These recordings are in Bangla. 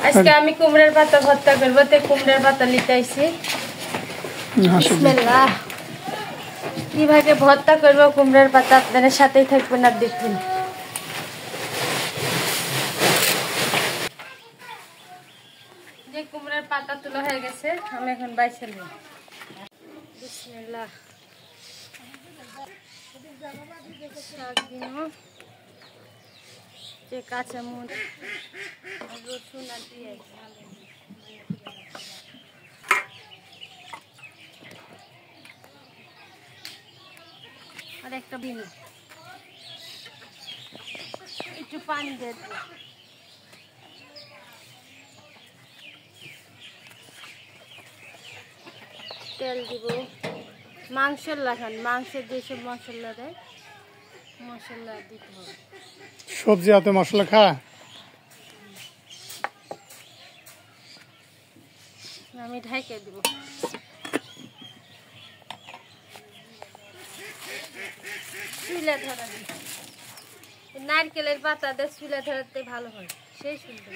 আজকে আমি কুমড়ার পাতা ভর্তা করব, তে কুমড়ার পাতা নিতে আইছি। বিসমিল্লাহ। কিভাবে ভর্তা করব কুমড়ার পাতা, আপনাদের সাথেই থাকবেন আর দেখবেন। যে কুমড়ার পাতা তোলা হয়ে গেছে, আমি এখন বাইছে নেব। বিসমিল্লাহ। শাক দিন, যে কাঁচামরিচ, রসুন আর পেঁয়াজ, আর একটা বিন, একটু পানি দিয়ে দেব। তেল দিব। মাংসের লাগান, মাংসের যেসব মশলা দেয় মশলা দিতে হবে। সবজি এত মশলা খা? আমি ঢাইকে দিব। চুলা ধরা দিই, নারকেলের পাতা দিয়ে চুলা ধরাতে ভালো হয়, সেই সুন্দর।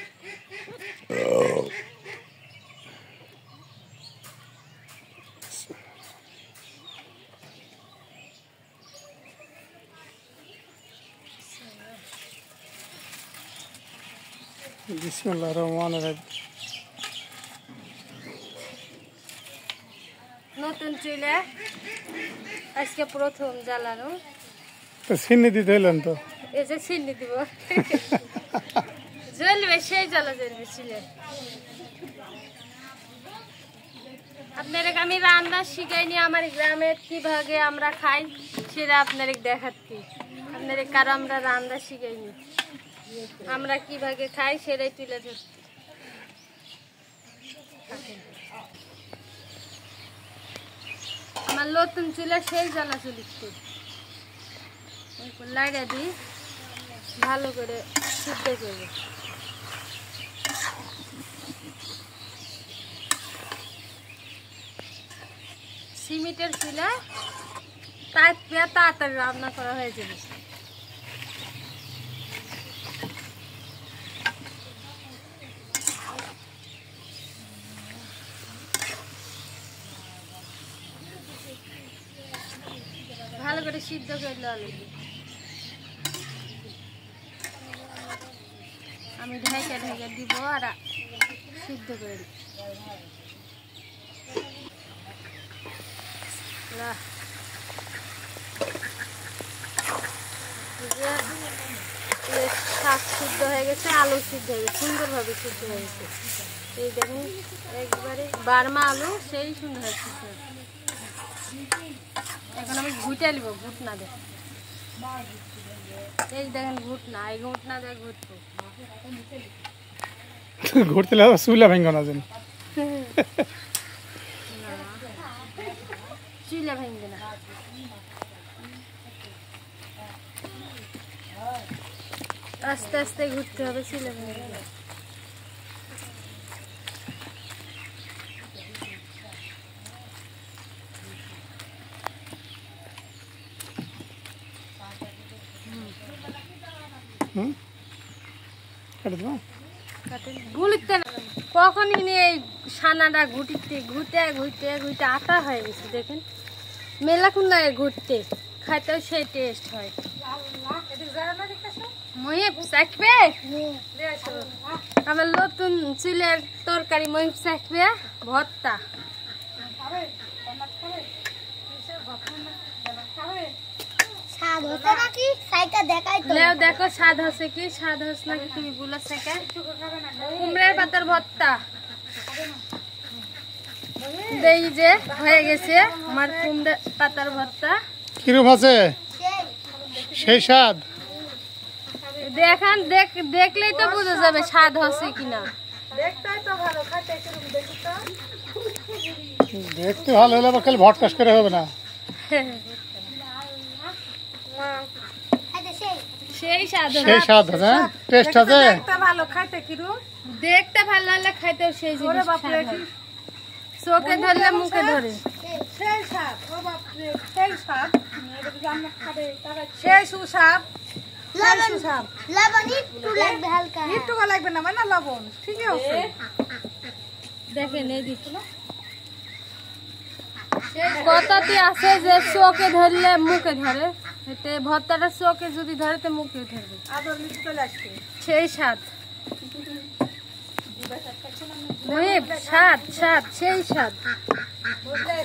বিসমিল্লাহির রহমানির রহিম। নতুন চুলা আজকে প্রথম জ্বালানো। তো চিনি দিতে হইলেন তো? এই যে চিনি দিব, জ্বলবে, সেই জ্বালা জ্বলবে চুলে। আপনারা আমি রান্না শিখাইনি, আমার গ্রামের কিভাবে আমরা খাই সেটা আপনাদের দেখাচ্ছি। আপনাদের কারো আমরা রান্না শিখাইনি, আমরা কিভাবে খাই সেটাই তুলে ধরছি। আমার নতুন চুলা সেই জ্বালা চলিচ্ছে। লাগা দিই, ভালো করে সিদ্ধ করবে। সিমেন্টের চুলা তাড়াতাড়ি রান্না করা হয়ে যাবে। ভালো করে সিদ্ধ করলে আলু আমি ঢাইকা ঢাইকা দিব আর সিদ্ধ করে দিব। শাক সিদ্ধ হয়ে গেছে, আলু সিদ্ধ হয়ে গেছে, সুন্দরভাবে সিদ্ধ হয়ে গেছে। এই দেখুন একবারে বার্মা আলু, সেই সুন্দর হয়ে সিদ্ধ। এখন আমি ঘুটে নিব, ঘুট না দেখ, এই দেখেন ঘুট না, এই ঘুট না দেখ ঘুটবো। ঘুরতে চুলা ভেঙে না যেন, চুলা ভেঙে না। আস্তে আস্তে ঘুরতে হবে, চুলা ভেঙে না। কখনই নিয়ে এই সানাটা ঘুটিতে ঘুটে ঘুরতে ঘুরতে আটা হয়ে গেছে। দেখেন মেলাক্ষণ লাগে ঘুরতে, খাইতেও সেই টেস্ট হয়। আমার নতুন চুলের তরকারি মহিপ চাকবে ভর্তা। দেখো স্বাদ হচ্ছে কি, স্বাদ হচ্ছে নাকি তুমি বলে থেকে। কুমড়ার পাতার ভর্তা এই যে হয়ে গেছে আমার কুমড়া পাতার ভর্তা। কিরকম আছে? সেই স্বাদ দেখান, দেখলেই তো বোঝা যাবে স্বাদ হচ্ছে কিনা। দেখতে ভালো হলে আবার খালি ভটকাস করে হবে না। সেই স্বাদ, সেই স্বাদ আছে, টেস্ট আছে। দেখতে ভালো লাগলে খাইতেও সেই জিনিস চোখে ধরলে মুখে ধরে সেই স্বাদ। ও বাপরে, সেই স্বাদ, সেই সুস্বাদ। লবণ একটু লাগবে হালকা, একটু লাগবে না মানে লবণ ঠিকই আছে। দেখেন এই দিকে কথাটি আছে যে চোখে ধরলে মুখে ধরে, এতে ভর্তাটা চোখে যদি ধরে তো মুখে ধরবে, আদর লিচু চলে আসছে। সেই স্বাদ। মুহিব, স্বাদ স্বাদ সেই স্বাদ। বুঝলে?